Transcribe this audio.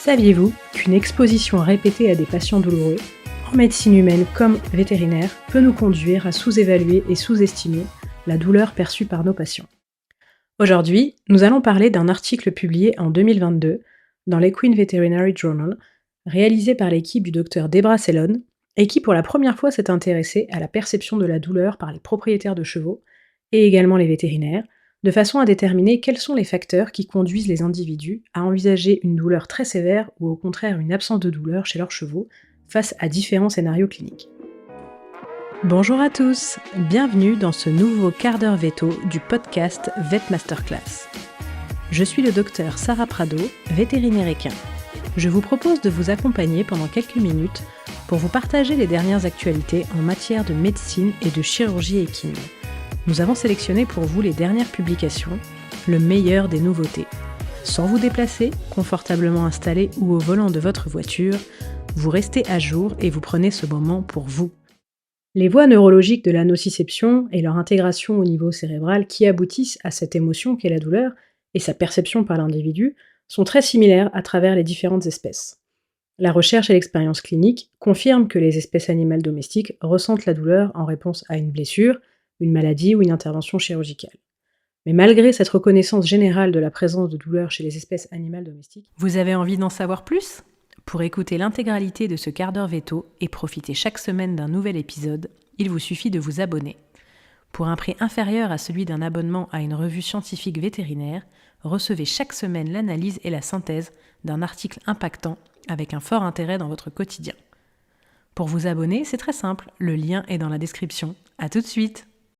Saviez-vous qu'une exposition répétée à des patients douloureux, en médecine humaine comme vétérinaire, peut nous conduire à sous-évaluer et sous-estimer la douleur perçue par nos patients? Aujourd'hui, nous allons parler d'un article publié en 2022 dans l'Equine Veterinary Journal, réalisé par l'équipe du docteur Debra Sellon, et qui pour la première fois s'est intéressé à la perception de la douleur par les propriétaires de chevaux, et également les vétérinaires, de façon à déterminer quels sont les facteurs qui conduisent les individus à envisager une douleur très sévère ou au contraire une absence de douleur chez leurs chevaux face à différents scénarios cliniques. Bonjour à tous, bienvenue dans ce nouveau quart d'heure veto du podcast Vet Masterclass. Je suis le docteur Sarah Prado, vétérinaire équin. Je vous propose de vous accompagner pendant quelques minutes pour vous partager les dernières actualités en matière de médecine et de chirurgie équine. Nous avons sélectionné pour vous les dernières publications, le meilleur des nouveautés. Sans vous déplacer, confortablement installé ou au volant de votre voiture, vous restez à jour et vous prenez ce moment pour vous. Les voies neurologiques de la nociception et leur intégration au niveau cérébral qui aboutissent à cette émotion qu'est la douleur et sa perception par l'individu sont très similaires à travers les différentes espèces. La recherche et l'expérience clinique confirment que les espèces animales domestiques ressentent la douleur en réponse à une blessure, une maladie ou une intervention chirurgicale. Mais malgré cette reconnaissance générale de la présence de douleur chez les espèces animales domestiques, vous avez envie d'en savoir plus ? Pour écouter l'intégralité de ce quart d'heure veto et profiter chaque semaine d'un nouvel épisode, il vous suffit de vous abonner. Pour un prix inférieur à celui d'un abonnement à une revue scientifique vétérinaire, recevez chaque semaine l'analyse et la synthèse d'un article impactant avec un fort intérêt dans votre quotidien. Pour vous abonner, c'est très simple, le lien est dans la description. À tout de suite!